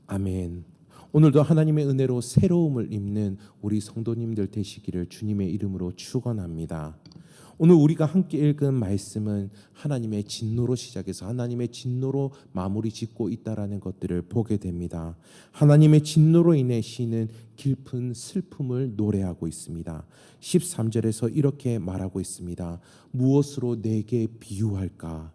아멘. 오늘도 하나님의 은혜로 새로움을 입는 우리 성도님들 되시기를 주님의 이름으로 축원합니다. 오늘 우리가 함께 읽은 말씀은 하나님의 진노로 시작해서 하나님의 진노로 마무리 짓고 있다라는 것들을 보게 됩니다. 하나님의 진노로 인해 시인은 깊은 슬픔을 노래하고 있습니다. 13절에서 이렇게 말하고 있습니다. 무엇으로 내게 비유할까?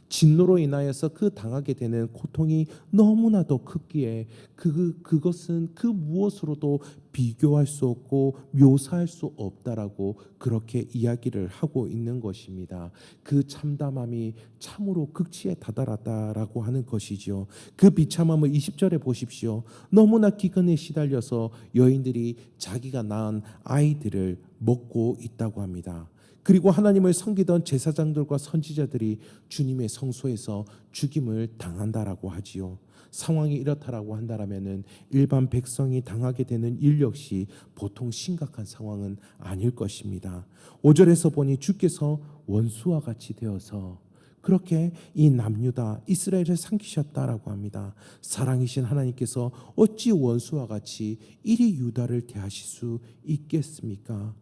진노로 인하여서 그 당하게 되는 고통이 너무나도 크기에 그것은 그 무엇으로도 비교할 수 없고 묘사할 수 없다라고 그렇게 이야기를 하고 있는 것입니다. 그 참담함이 참으로 극치에 다다랐다라고 하는 것이지요. 그 비참함을 20절에 보십시오. 너무나 기근에 시달려서 여인들이 자기가 낳은 아이들을 먹고 있다고 합니다. 그리고 하나님을 섬기던 제사장들과 선지자들이 주님의 성소에서 죽임을 당한다라고 하지요. 상황이 이렇다라고 한다라면은 일반 백성이 당하게 되는 일 역시 보통 심각한 상황은 아닐 것입니다. 5절에서 보니 주께서 원수와 같이 되어서 그렇게 이 남유다 이스라엘을 삼키셨다라고 합니다. 사랑이신 하나님께서 어찌 원수와 같이 이리 유다를 대하실 수 있겠습니까?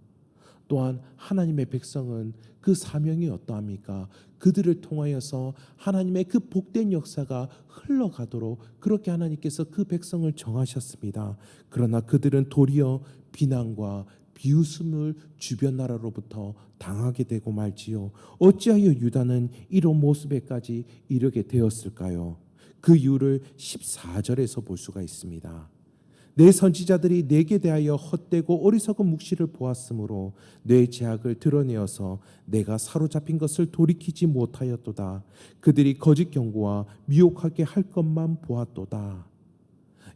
또한 하나님의 백성은 그 사명이 어떠합니까? 그들을 통하여서 하나님의 그 복된 역사가 흘러가도록 그렇게 하나님께서 그 백성을 정하셨습니다. 그러나 그들은 도리어 비난과 비웃음을 주변 나라로부터 당하게 되고 말지요. 어찌하여 유다는 이런 모습에까지 이르게 되었을까요? 그 이유를 14절에서 볼 수가 있습니다. 내 선지자들이 내게 대하여 헛되고 어리석은 묵시를 보았으므로 내 죄악을 드러내어서 내가 사로잡힌 것을 돌이키지 못하였도다. 그들이 거짓 경고와 미혹하게 할 것만 보았도다.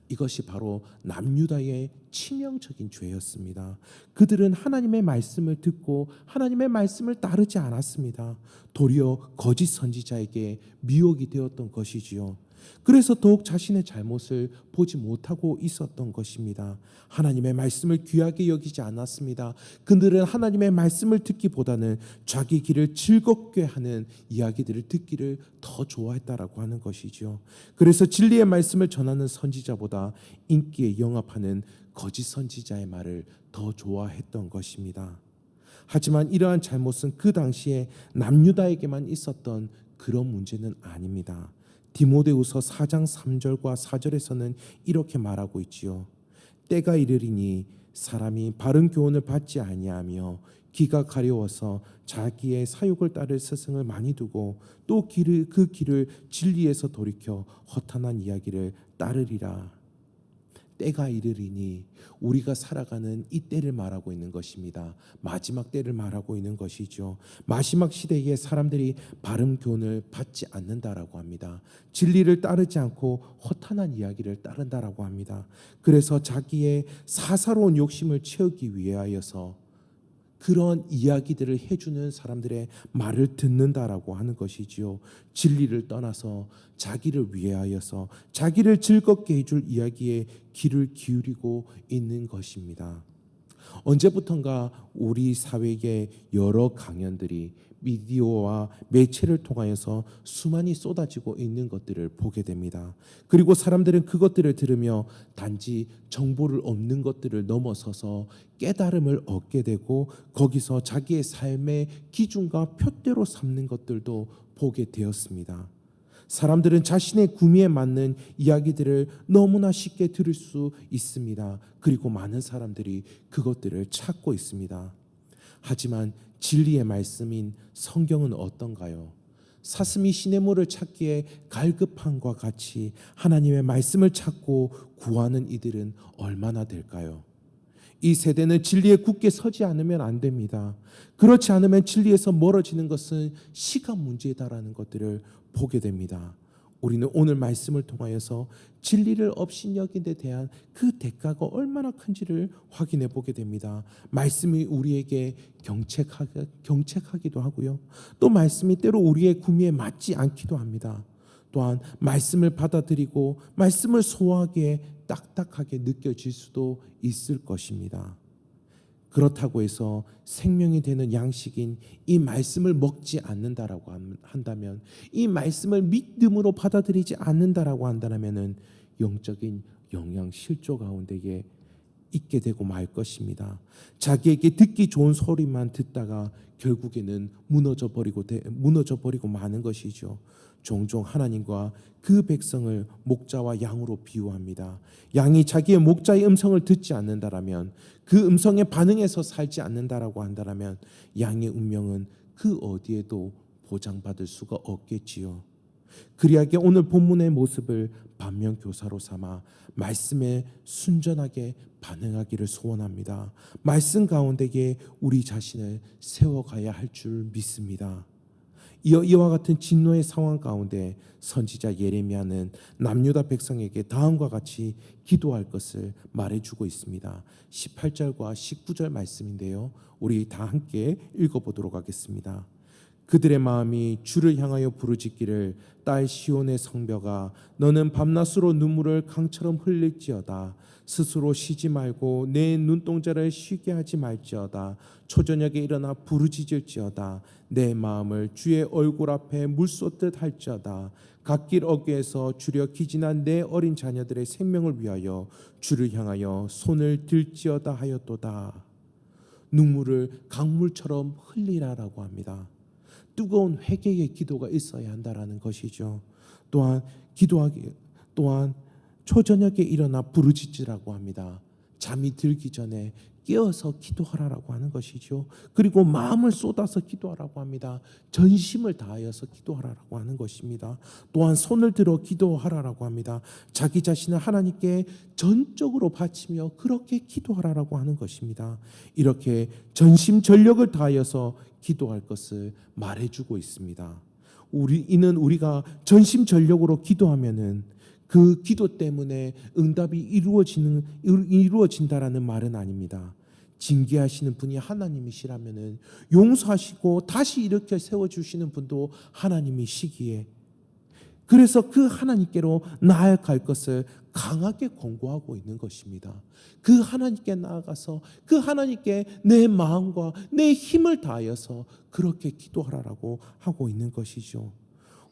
이것이 바로 남유다의 치명적인 죄였습니다. 그들은 하나님의 말씀을 듣고 하나님의 말씀을 따르지 않았습니다. 도리어 거짓 선지자에게 미혹이 되었던 것이지요. 그래서 더욱 자신의 잘못을 보지 못하고 있었던 것입니다. 하나님의 말씀을 귀하게 여기지 않았습니다. 그들은 하나님의 말씀을 듣기보다는 자기 길을 즐겁게 하는 이야기들을 듣기를 더 좋아했다라고 하는 것이죠. 그래서 진리의 말씀을 전하는 선지자보다 인기에 영합하는 거짓 선지자의 말을 더 좋아했던 것입니다. 하지만 이러한 잘못은 그 당시에 남유다에게만 있었던 그런 문제는 아닙니다. 디모데후서 4장 3절과 4절에서는 이렇게 말하고 있지요. 때가 이르리니 사람이 바른 교훈을 받지 아니하며 귀가 가려워서 자기의 사욕을 따를 스승을 많이 두고 또 그 길을 진리에서 돌이켜 허탄한 이야기를 따르리라. 때가 이르리니 우리가 살아가는 이 때를 말하고 있는 것입니다. 마지막 때를 말하고 있는 것이죠. 마지막 시대에 사람들이 바른 교훈을 받지 않는다라고 합니다. 진리를 따르지 않고 허탄한 이야기를 따른다라고 합니다. 그래서 자기의 사사로운 욕심을 채우기 위하여서 그런 이야기들을 해주는 사람들의 말을 듣는다라고 하는 것이지요. 진리를 떠나서 자기를 위하여서 자기를 즐겁게 해줄 이야기에 귀를 기울이고 있는 것입니다. 언제부턴가 우리 사회의 여러 강연들이 미디어와 매체를 통하여서 수많이 쏟아지고 있는 것들을 보게 됩니다. 그리고 사람들은 그것들을 들으며 단지 정보를 얻는 것들을 넘어서서 깨달음을 얻게 되고 거기서 자기의 삶의 기준과 표대로 삼는 것들도 보게 되었습니다. 사람들은 자신의 구미에 맞는 이야기들을 너무나 쉽게 들을 수 있습니다. 그리고 많은 사람들이 그것들을 찾고 있습니다. 하지만 진리의 말씀인 성경은 어떤가요? 사슴이 시냇물을 찾기에 갈급함과 같이 하나님의 말씀을 찾고 구하는 이들은 얼마나 될까요? 이 세대는 진리에 굳게 서지 않으면 안 됩니다. 그렇지 않으면 진리에서 멀어지는 것은 시간 문제다라는 것들을 보게 됩니다. 우리는 오늘 말씀을 통하여서 진리를 업신여긴 데 대한 그 대가가 얼마나 큰지를 확인해 보게 됩니다. 말씀이 우리에게 경책하기도 하고요. 또 말씀이 때로 우리의 구미에 맞지 않기도 합니다. 또한 말씀을 받아들이고 말씀을 소화하기에 딱딱하게 느껴질 수도 있을 것입니다. 그렇다고 해서 생명이 되는 양식인 이 말씀을 먹지 않는다라고 한다면, 이 말씀을 믿음으로 받아들이지 않는다라고 한다면은 영적인 영양 실조 가운데에 있게 되고 말 것입니다. 자기에게 듣기 좋은 소리만 듣다가 결국에는 무너져 버리고 마는 것이죠. 종종 하나님과 그 백성을 목자와 양으로 비유합니다. 양이 자기의 목자의 음성을 듣지 않는다라면, 그 음성에 반응해서 살지 않는다라고 한다라면 양의 운명은 그 어디에도 보장받을 수가 없겠지요. 그리하게 오늘 본문의 모습을 반면교사로 삼아 말씀에 순전하게 반응하기를 소원합니다. 말씀 가운데에 우리 자신을 세워가야 할 줄 믿습니다. 이와 같은 진노의 상황 가운데 선지자 예레미야는 남유다 백성에게 다음과 같이 기도할 것을 말해주고 있습니다. 18절과 19절 말씀인데요, 우리 다 함께 읽어보도록 하겠습니다. 그들의 마음이 주를 향하여 부르짖기를 딸 시온의 성벽아, 너는 밤낮으로 눈물을 강처럼 흘릴지어다. 스스로 쉬지 말고 내 눈동자를 쉬게 하지 말지어다. 초저녁에 일어나 부르짖을지어다. 내 마음을 주의 얼굴 앞에 물쏟듯 할지어다. 갓길 어귀에서 주려 기진한 내 어린 자녀들의 생명을 위하여 주를 향하여 손을 들지어다 하였도다. 눈물을 강물처럼 흘리라라고 합니다. 뜨거운 회개의 기도가 있어야 한다라는 것이죠. 또한 초저녁에 일어나 부르짖으라고 합니다. 잠이 들기 전에 깨어서 기도하라고 하는 것이죠. 그리고 마음을 쏟아서 기도하라고 합니다. 전심을 다하여서 기도하라고 하는 것입니다. 또한 손을 들어 기도하라고 합니다. 자기 자신을 하나님께 전적으로 바치며 그렇게 기도하라고 하는 것입니다. 이렇게 전심전력을 다하여서 기도할 것을 말해주고 있습니다. 이는 우리가 전심전력으로 기도하면은 그 기도 때문에 응답이 이루어진다라는 말은 아닙니다. 징계하시는 분이 하나님이시라면은 용서하시고 다시 일으켜 세워주시는 분도 하나님이시기에, 그래서 그 하나님께로 나아갈 것을 강하게 권고하고 있는 것입니다. 그 하나님께 나아가서 그 하나님께 내 마음과 내 힘을 다하여서 그렇게 기도하라고 하고 있는 것이죠.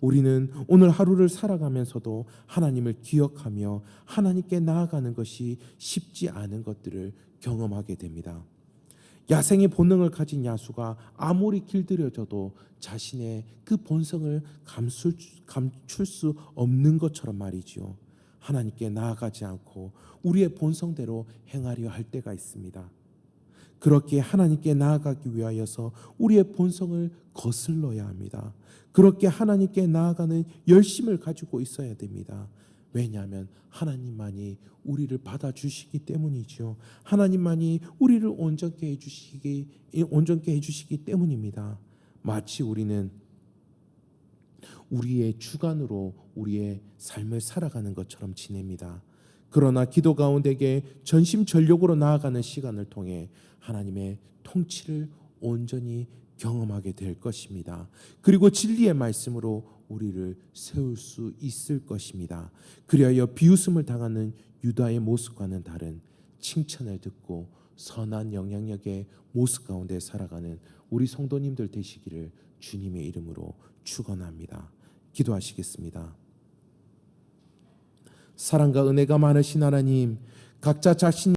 우리는 오늘 하루를 살아가면서도 하나님을 기억하며 하나님께 나아가는 것이 쉽지 않은 것들을 경험하게 됩니다. 야생의 본능을 가진 야수가 아무리 길들여져도 자신의 그 본성을 감출 수 없는 것처럼 말이지요. 하나님께 나아가지 않고 우리의 본성대로 행하려 할 때가 있습니다. 그렇게 하나님께 나아가기 위하여서 우리의 본성을 거슬러야 합니다. 그렇게 하나님께 나아가는 열심을 가지고 있어야 됩니다. 왜냐하면 하나님만이 우리를 받아주시기 때문이죠. 하나님만이 우리를 온전케 해주시기 때문입니다. 마치 우리는 우리의 주관으로 우리의 삶을 살아가는 것처럼 지냅니다. 그러나 기도 가운데에 전심전력으로 나아가는 시간을 통해 하나님의 통치를 온전히 경험하게 될 것입니다. 그리고 진리의 말씀으로 우리를 세울 수 있을 것입니다. 그리하여 비웃음을 당하는 유다의 모습과는 다른 칭찬을 듣고 선한 영향력의 모습 가운데 살아가는 우리 성도님들 되시기를 주님의 이름으로 축원합니다. 기도하시겠습니다. 사랑과 은혜가 많으신 하나님, 각자 자신